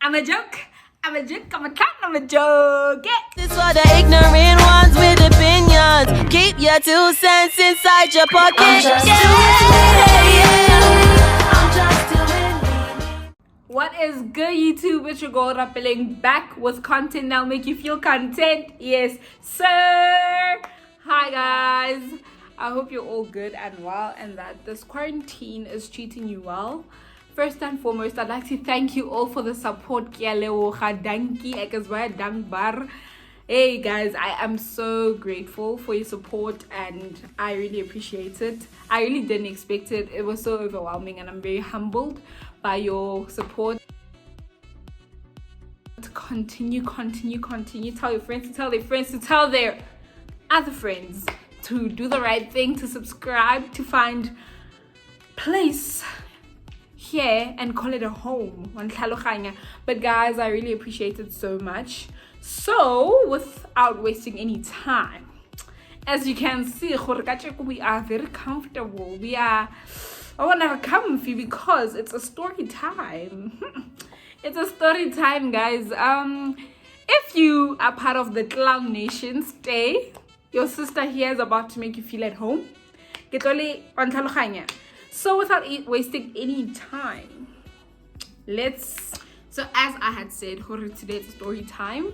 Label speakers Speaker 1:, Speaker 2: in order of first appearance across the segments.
Speaker 1: I'm a joke. I'm a joke. I'm a clown. I'm a joke.
Speaker 2: This for the ignorant ones with opinions. Keep your 2 cents inside your pocket.
Speaker 3: I'm just
Speaker 1: What is good, YouTube? It's your girl Orapeleng, back with content that'll make you feel content. Yes, sir. Hi, guys. I hope you're all good and well, and that this quarantine is treating you well. First and foremost, I'd like to thank you all for the support. Hey guys, I am so grateful for your support and I really appreciate it. I really didn't expect it. It was so overwhelming and I'm very humbled by your support. Continue. Tell your friends to tell their friends to tell their other friends to do the right thing, to subscribe, to find place here and call it a home. But guys, I really appreciate it so much. So without wasting any time, as you can see, we are very comfortable. We are comfy because it's a story time. It's a story time, guys. If you are part of the Clown Nation, stay. Your sister here is about to make you feel at home. So without wasting any time, so as I had said, today's story time.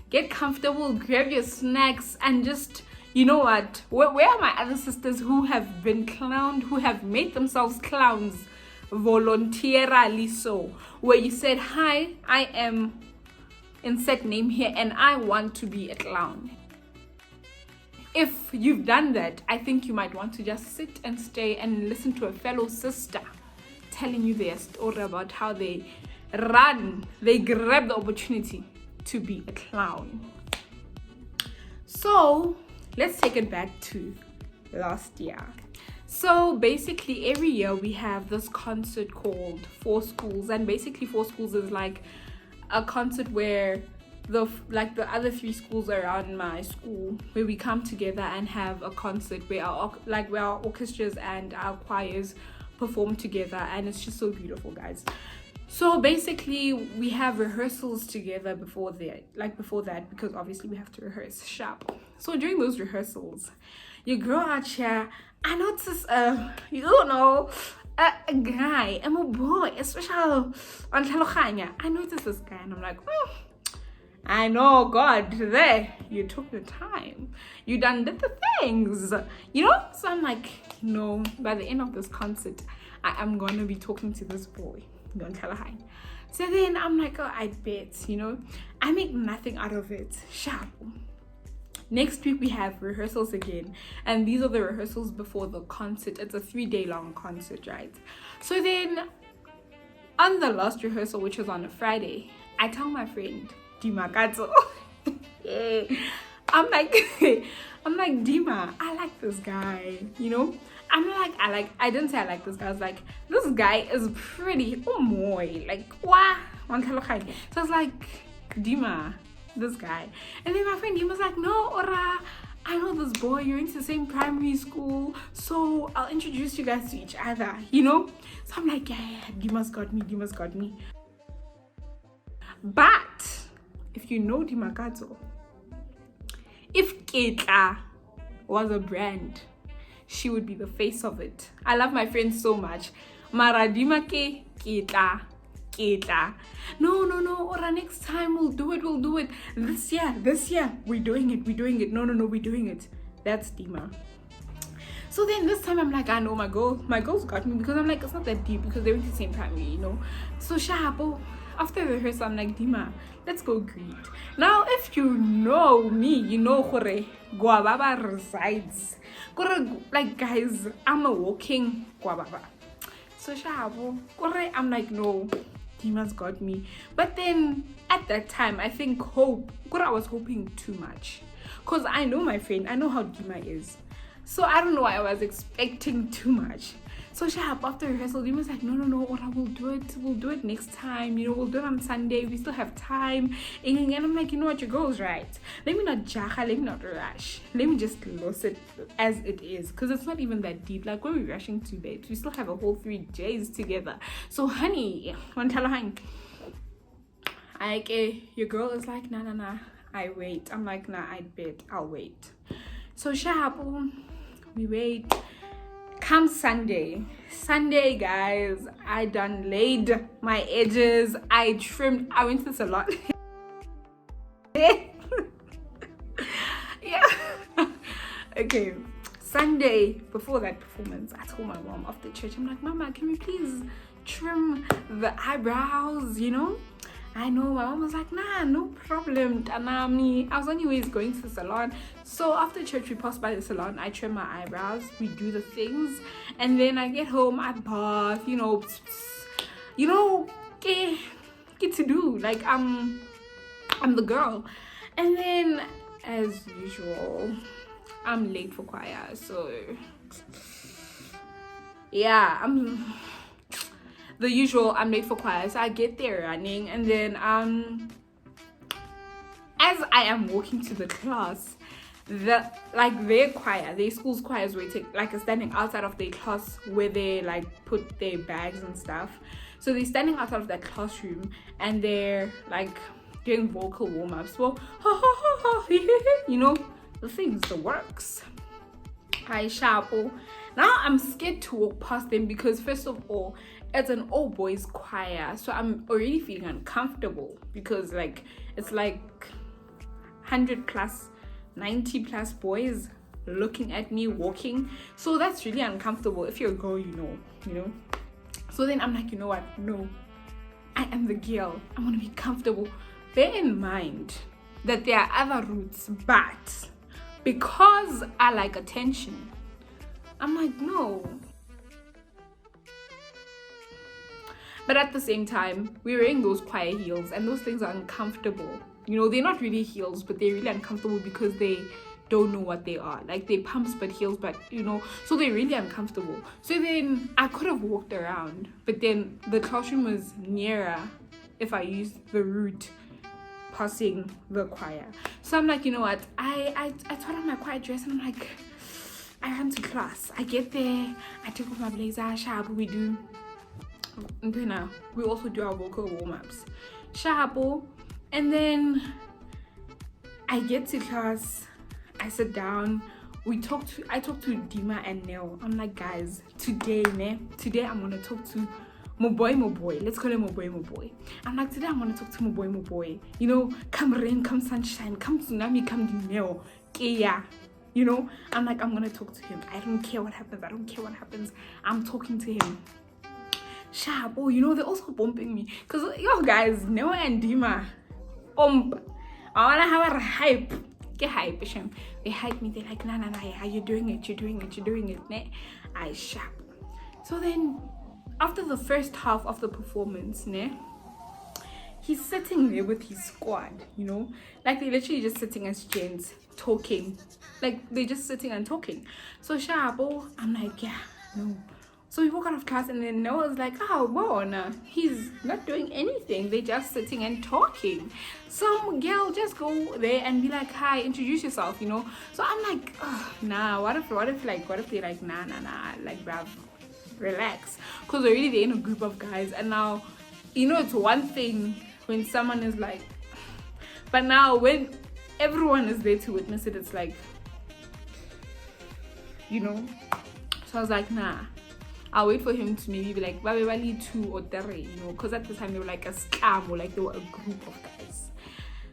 Speaker 1: Get comfortable, grab your snacks, and just, you know what, where are my other sisters who have been clowned, who have made themselves clowns voluntarily, so where you said, hi, I am insert name here and I want to be a clown. If you've done that, I think you might want to just sit and stay and listen to a fellow sister telling you their story about how they grab the opportunity to be a clown. So let's take it back to last year. So basically every year we have this concert called Four Schools, and basically Four Schools is like a concert where the other 3 schools around my school, where we come together and have a concert where our orchestras and our choirs perform together, and it's just so beautiful, guys. So basically we have rehearsals together before that, because obviously we have to rehearse sharp. So during those rehearsals, you grow out here, I notice a guy, I'm a boy, especially on Talokanya. I noticed this guy and I'm like, I know, God, there, you took the time. You did the things, you know? So I'm like, no, by the end of this concert, I am going to be talking to this boy. Don't tell her. So then I'm like, oh, I bet, I make nothing out of it. Sharp. Next week we have rehearsals again, and these are the rehearsals before the concert. It's a 3-day long concert, right? So then on the last rehearsal, which was on a Friday, I tell my friend Dima Kato, I'm like Dima, I like this guy, I didn't say I like this guy. I was like, this guy is pretty. Oh my, like, wow. So I was like, Dima, this guy. And then my friend Dima was like, no, Ora, I know this boy. You're into the same primary school, so I'll introduce you guys to each other, So I'm like, yeah, Dima's got me. But if you know Dima Kato, if Ketla was a brand, she would be the face of it. I love my friends so much. Maradima ke Ketla. No, Ora, next time we'll do it. This year, we're doing it. No, we're doing it. That's Dima. So then this time I'm like, I know my girls got me, because I'm like, it's not that deep because they went to the same primary, So sharp. After the rehearsal, I'm like, Dima, let's go greet. Now, if you know me, you know where Gwababa resides. Like, guys, I'm a walking Gwababa. So, I'm like, no, Dima's got me. But then, at that time, I think I was hoping too much. Because I know my friend, I know how Dima is. So, I don't know why I was expecting too much. So sharp, after rehearsal, Dima was like, no, Ora, we'll do it next time, we'll do it on Sunday, we still have time. And I'm like, you know what, your girl's right. Let me not jaha, let me not rush. Let me just lose it as it is, because it's not even that deep. Like, when we're rushing to bed, we still have a whole 3 days together. So honey, Your girl is like, nah, I wait. I'm like, nah, I bet I'll wait. So sharp, we wait. Come Sunday, guys, I done laid my edges, I trimmed, I went to the salon. Yeah. Okay, Sunday before that performance, I told my mom after church, I'm like, Mama, can we please trim the eyebrows, you know? I know. My mom was like, nah, no problem, Tanami. I was anyways going to the salon. So after church, we passed by the salon. I trim my eyebrows. We do the things. And then I get home, I bath, you know, get to do. Like, I'm the girl. And then, as usual, I'm late for choir. So, yeah, the usual, I'm late for choir. So I get there running, and then as I am walking to the class, their choir, their school's choir is waiting, like standing outside of their class where they like put their bags and stuff. So they're standing outside of that classroom and they're like doing vocal warm-ups. Well, you know, the things, the works. Hi, Shapo. Now I'm scared to walk past them because first of all, it's an all boys choir, so I'm already feeling uncomfortable because like it's like 100 plus 90 plus boys looking at me walking, so that's really uncomfortable. If you're a girl, you know. So then I'm like, you know what, no, I am the girl, I want to be comfortable. Bear in mind that there are other routes, but because I like attention, I'm like, no. But at the same time, we're wearing those choir heels and those things are uncomfortable. You know, they're not really heels, but they're really uncomfortable because they don't know what they are. Like, they're pumps but heels, but you know, so they're really uncomfortable. So then I could have walked around, but then the classroom was nearer if I used the route passing the choir. So I'm like, you know what, I put on my choir dress and I'm like, I run to class. I get there, I take off my blazer, sharp, we also do our vocal warm-ups, sharp. And then I get to class, I sit down, I talk to Dima and Nell. I'm like, guys, today I'm gonna talk to my boy, let's call him my boy. I'm like, today I'm gonna talk to my boy, you know, come rain, come sunshine, come tsunami, come Nell, yeah, you know. I'm like, I'm gonna talk to him. I don't care what happens, I'm talking to him. Sharp. Oh, you know, they're also bumping me because yo guys, Noah and Dima bump. I wanna have a hype. Get hype, Shem. They hype me. They're like, nah, you're doing it. Ne? I sharp. So then, after the first half of the performance, ne, he's sitting there with his squad. You know, like they're literally just sitting as gents talking. Like they're just sitting and talking. So sharp. Oh, I'm like, yeah, no. So we walk out of class and then Noah's like, oh, wow, no, he's not doing anything. They're just sitting and talking. Some girl just go there and be like, hi, introduce yourself, you know. So I'm like, oh, nah, what if they're like, nah, like, bruv, relax. Because already they're in a group of guys. And now, you know, it's one thing when someone is like, but now when everyone is there to witness it, it's like, you know. So I was like, nah. I'll wait for him to maybe be like, Babebali 2 or 3, you know, because at the time they were like a scam or like they were a group of guys.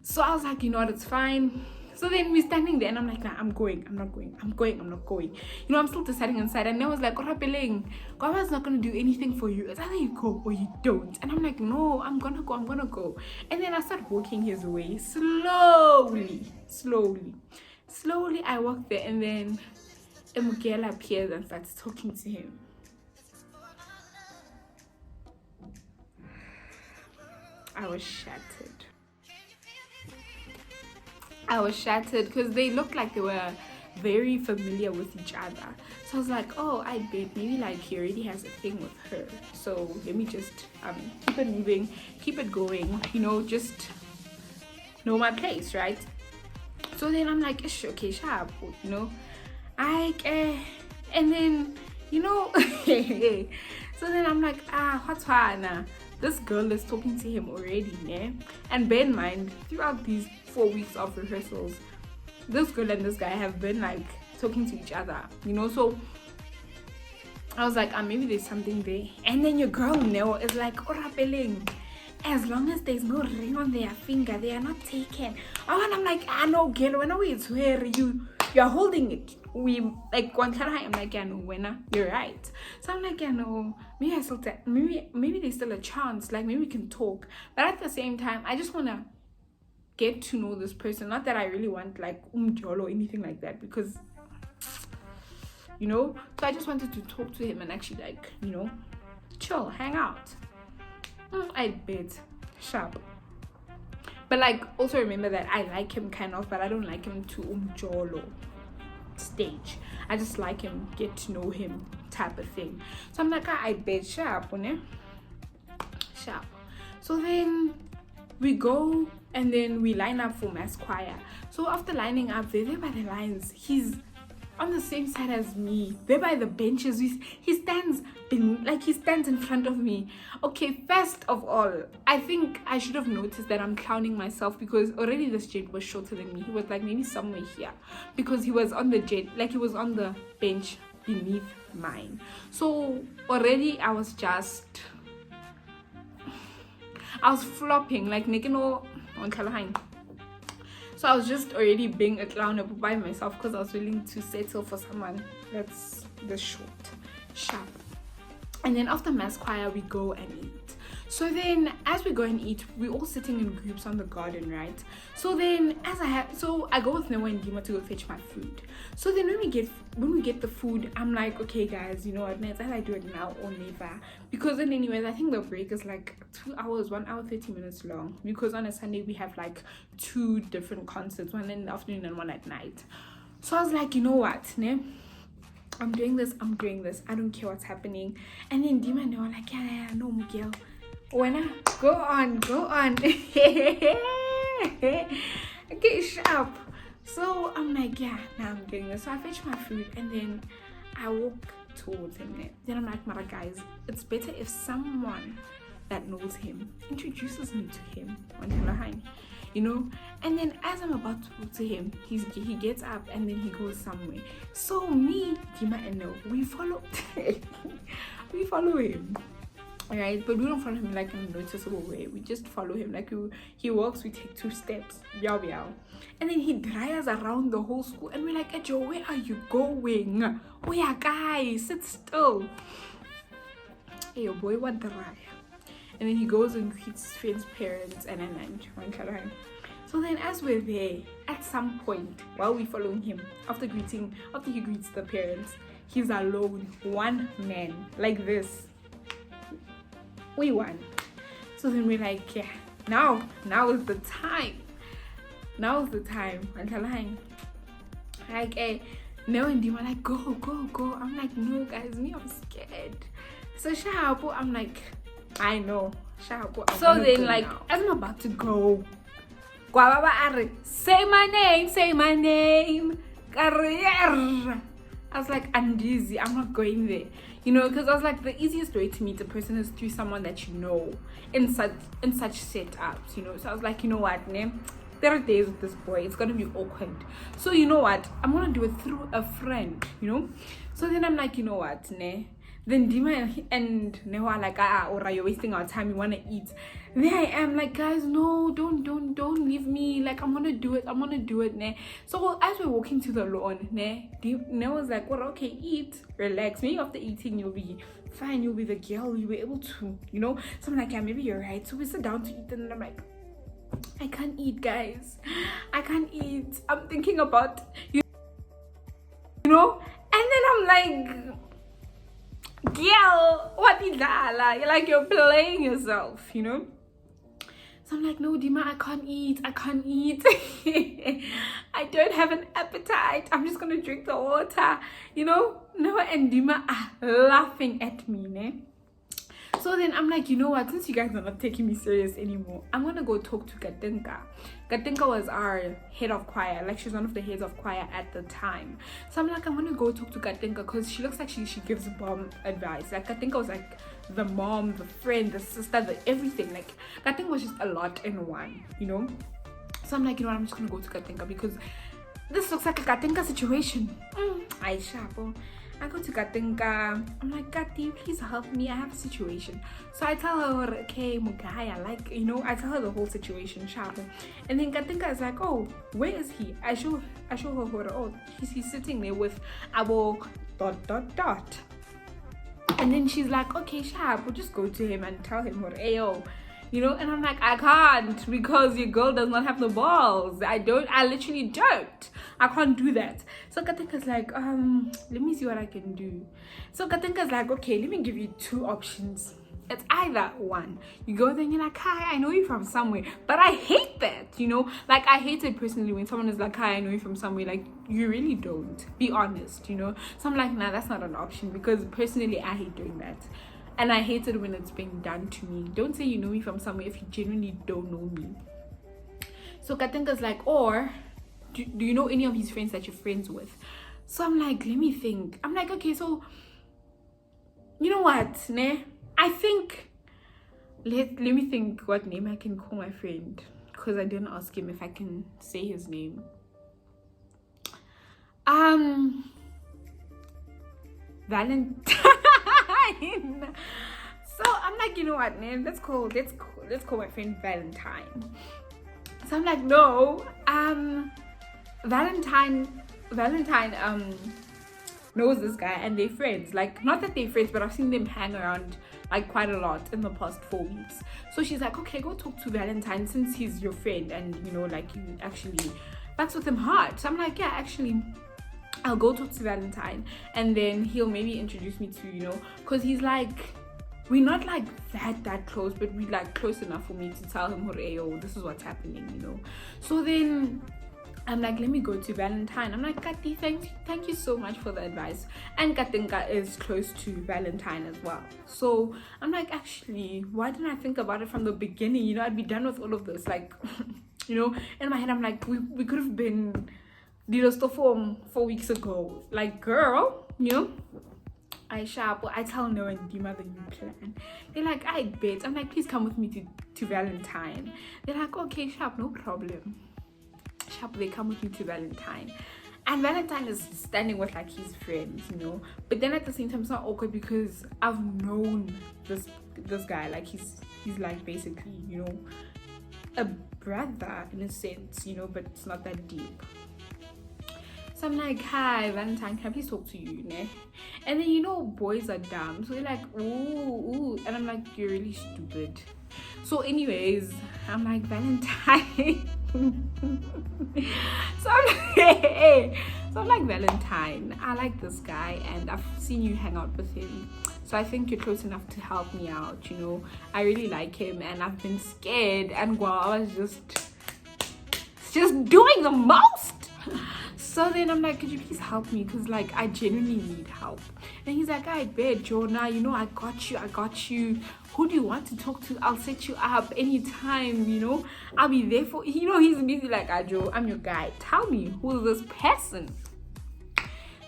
Speaker 1: So I was like, you know what, it's fine. So then we're standing there and I'm like, nah, I'm not going. You know, I'm still deciding inside. And I was like, orapeleng, Gwababa's not going to do anything for you. It's either you go or you don't. And I'm like, no, I'm going to go. And then I start walking his way slowly. I walk there and then Emugela appears and starts talking to him. I was shattered because they looked like they were very familiar with each other. So I was like, oh, I bet maybe like he already has a thing with her. So let me just keep it moving, keep it going, you know, just know my place, right? So then I'm like, okay, sharp, you know. And then, you know, so then I'm like, what's fine? this girl is talking to him already, ne? And bear in mind, throughout these 4 weeks of rehearsals, this girl and this guy have been like talking to each other, you know. So I was like, maybe there's something there. And then your girl Neo is like, orapeleng, as long as there's no ring on their finger, they are not taken. Oh, and I'm like, no, girl, when it's where you're holding it. We like one time I'm like, yeah, no, winner, you're right. So I'm like, yeah, no, maybe I still maybe there's still a chance, like maybe we can talk. But at the same time, I just wanna get to know this person. Not that I really want like or anything like that, because you know. So I just wanted to talk to him and actually like, you know, chill, hang out. I bet sharp. But like also remember that I like him kind of, but I don't like him to umjolo stage. I just like him, get to know him type of thing. So I'm like, I bet sharp. So then we go and then we line up for mass choir. So after lining up, they're there by the lines. He's on the same side as me. They're by the benches. He stands in front of me. Okay, first of all, I think I should have noticed that I'm clowning myself, because already this jet was shorter than me. He was like maybe somewhere here, because he was on the jet, like he was on the bench beneath mine. So already I was flopping like Nikino on Kalahine. So I was just already being a clown by myself, because I was willing to settle for someone that's this sharp. And then after mass choir, we go and eat. So then as we go and eat, we're all sitting in groups on the garden, right? So then I go with Noah and Dima to go fetch my food. So then when we get the food, I'm like, okay guys, you know what, it's either I do it now or never. Because then anyways, I think the break is like 2 hours, 1 hour 30 minutes long, because on a Sunday we have like 2 different concerts, one in the afternoon and one at night. So I was like, you know what, ne? I'm doing this, I don't care what's happening. And then Dima and they were like, yeah, no, Miguel, when I go on okay, sharp. So I'm like, yeah, now I'm getting this. So I fetch my food and then I walk towards him. Then I'm like, Mara guys, it's better if someone that knows him introduces me to him on Kalahine, you know. And then as I'm about to talk to him, he gets up and then he goes somewhere. So me, Dima and No, we follow him. Right, but we don't follow him like in a noticeable way. We just follow him like he walks, we take 2 steps, and then he drives around the whole school, and we're like, Ejo, where are you going? Oh yeah, guys, sit still. Hey, your boy, what the raya? And then he goes and greets his friends' parents and then so then as we're there, at some point while we're following him, after he greets the parents, he's alone, one man, like this. We won. So then we're like, yeah, now is the time. And Kalahine, like, Mel and Dima like, go. I'm like, no guys, I'm scared. So Shahapo, I'm like, I know, Shahapo. So then like, as I'm about to go, gwababa are, say my name, career. I was like, Andizi, I'm not going there. You know, because I was like, the easiest way to meet a person is through someone that you know in such setups, you know. So I was like, you know what, ne? 30 days with this boy, it's gonna be awkward. So you know what, I'm gonna do it through a friend, you know. So then I'm like, you know what, ne? Then Dima and Neho are like, Ora, you're wasting our time, you wanna eat. There I am, like, guys, no, don't leave me. Like, I'm gonna do it, ne. So as we're walking to the lawn, ne, Neho was like, well, okay, eat, relax. Maybe after eating you'll be fine, you'll be the girl, you'll be able to, you know. So I'm like, yeah, maybe you're right. So we sit down to eat, and I'm like, I can't eat, guys. I can't eat. I'm thinking about you know. And then I'm like, girl, what is that? Like you're playing yourself, you know. So I'm like, no, Dima, I can't eat. I don't have an appetite. I'm just gonna drink the water, you know. Noah and Dima are laughing at me, ne? So then I'm like, you know what, since you guys are not taking me serious anymore, I'm gonna go talk to Katinka. Katinka was our head of choir, like she's one of the heads of choir at the time. So I'm like, I'm gonna go talk to Katinka because she looks like she gives bomb advice. Like Katinka was like the mom, the friend, the sister, the everything. Like Katinka was just a lot in one, you know. So I'm like, you know what, I'm just gonna go to Katinka because this looks like a Katinka situation. I go to Katinka. I'm like, Kati, please help me. I have a situation. So I tell her, okay, Mugaya, like, you know, I tell her the whole situation, sharp. And then Katinka is like, oh, where is he? I show her, oh, he's sitting there with Abo ... And then she's like, okay, sharp, we'll just go to him and tell him, Ayo. You know, and I'm like, I can't because your girl does not have the balls. I literally don't. I can't do that. So Katinka's like, let me see what I can do. So Katinka's like, okay, let me give you two options. It's either one, you go there and you're like, hi, I know you from somewhere. But I hate that, you know, like I hate it personally when someone is like, hi, I know you from somewhere. Like, you really don't. Be honest, you know. So I'm like, nah, that's not an option because personally I hate doing that. And I hate it when it's being done to me. Don't say you know me from somewhere if you genuinely don't know me. So Katinka's like, or do you know any of his friends that you're friends with? So I'm like, let me think. I'm like, okay, so you know what, ne? I think let me think what name I can call my friend, because I didn't ask him if I can say his name. Valentine. So I'm like, you know what, man, let's call my friend Valentine. So I'm like, no, Valentine knows this guy and they're friends. Like, not that they're friends, but I've seen them hang around like quite a lot in the past 4 weeks. So she's like, okay, go talk to Valentine since he's your friend and you know, like, you actually that's with him hard. So I'm like, yeah, actually I'll go talk to Valentine and then he'll maybe introduce me to, you know, because he's like, we're not like that close, but we're like close enough for me to tell him, hey, oh, this is what's happening, you know. So then I'm like, let me go to Valentine. I'm like, Kati, thank you so much for the advice. And Katinka is close to Valentine as well. So I'm like, actually, why didn't I think about it from the beginning? You know, I'd be done with all of this. Like, you know, in my head, I'm like, we could have been for 4 weeks ago. Like, girl, you know, I tell Noah and Dima the new plan. They're like, I bet. I'm like, please come with me to Valentine. They're like, okay, sharp, no problem. Sharp, they come with me to Valentine. And Valentine is standing with like his friends, you know. But then at the same time, it's not awkward because I've known this guy. Like, he's like basically, you know, a brother in a sense, you know, but it's not that deep. So I'm like, hi Valentine, can I please talk to you, ne? And then, you know, boys are dumb, so they're like, ooh, and I'm like, you're really stupid. So anyways, I'm like, Valentine. So I'm like, Valentine, I like this guy and I've seen you hang out with him, so I think you're close enough to help me out, you know. I really like him and I've been scared, and I was just doing the most. So then I'm like, could you please help me? Because, like, I genuinely need help. And he's like, I bet, Jonah, you know, I got you. Who do you want to talk to? I'll set you up anytime, you know. I'll be there for, you know, he's busy like, Joe, I'm your guy. Tell me, who is this person?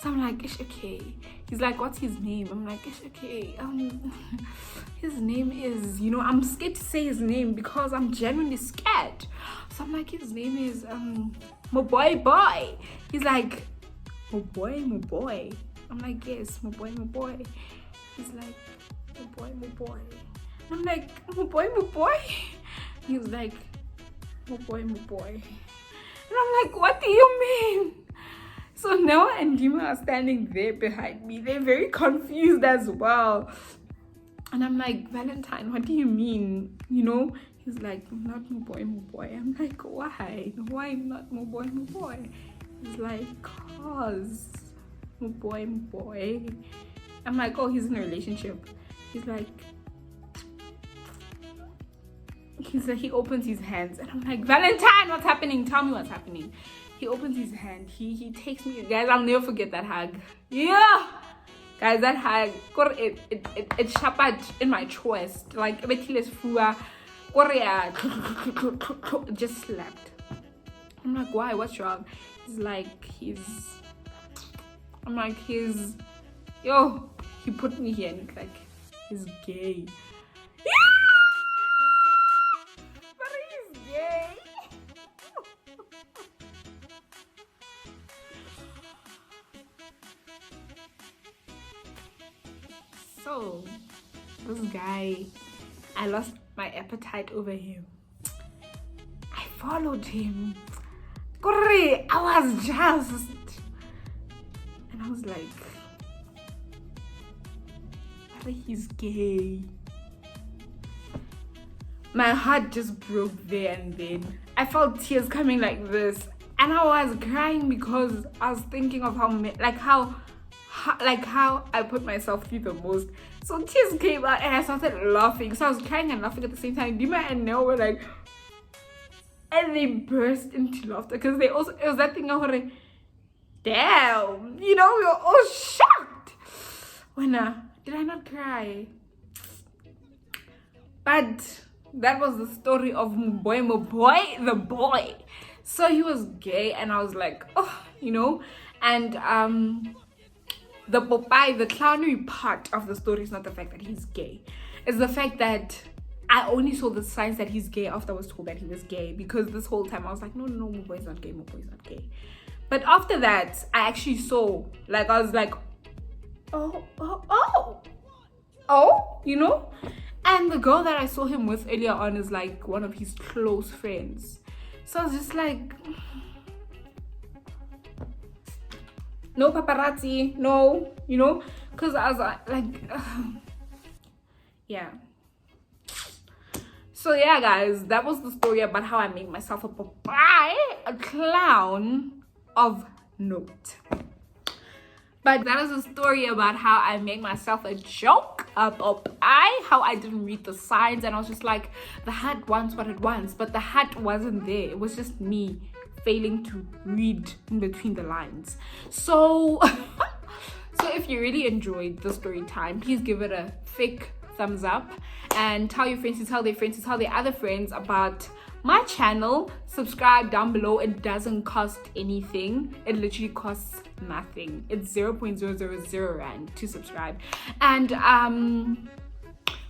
Speaker 1: So I'm like, it's okay. He's like, what's his name? I'm like, it's okay. His name is, you know, I'm scared to say his name because I'm genuinely scared. So I'm like, his name is, my boy. He's like, my boy. I'm like, yes, my boy. He's like, my boy. I'm like, my boy. He was like, my boy. And I'm like, what do you mean? So Noah and Dima are standing there behind me. They're very confused as well. And I'm like, Valentine, what do you mean? You know? He's like, not my boy. I'm like, why? Why not my boy? He's like, cause my boy. I'm like, oh, he's in a relationship. He's like, he opens his hands and I'm like, Valentine, what's happening? Tell me what's happening. He opens his hand. He takes me, guys, I'll never forget that hug. Yeah. Guys, that had it sharpened in my chest. Like it just slapped. I'm like, why? What's wrong? He's like, I'm like, yo, he put me here and he's like, he's gay. But he's gay. So, this guy, I lost my appetite over him. I followed him. I was just, and I was like, he's gay. My heart just broke there and then. I felt tears coming like this, and I was crying because I was thinking of how I put myself through the most. So tears came out and I started laughing. So I was crying and laughing at the same time. Dima and Nell were like, and they burst into laughter because it was that thing of like, damn, we were all shocked. When did I not cry? But that was the story of my boy, the boy. So he was gay, and I was like, oh, and the Popeye, the clownery part of the story is not the fact that he's gay. It's the fact that I only saw the signs that he's gay after I was told that he was gay, because this whole time I was like, no, my boy's not gay, But after that, I actually saw, I was like, oh, and the girl that I saw him with earlier on is like one of his close friends. So I was just like, no paparazzi, no, because I was like, yeah. So yeah, guys, that was the story about how I made myself a Popeye, a clown of note. But that is a story about how I made myself a joke, a Popeye, how I didn't read the signs, and I was just like, the hat wants what it wants, but the hat wasn't there. It was just me failing to read in between the lines. So, so if you really enjoyed the story time, please give it a thick thumbs up and tell your friends to tell their friends to tell their other friends about my channel. Subscribe down below. It doesn't cost anything. It literally costs nothing. It's 0.000 rand to subscribe. And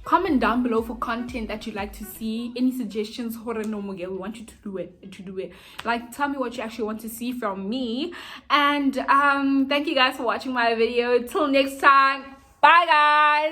Speaker 1: comment down below for content that you'd like to see, any suggestions. We want you to do it. Like, tell me what you actually want to see from me. And thank you guys for watching my video. Till next time, bye guys.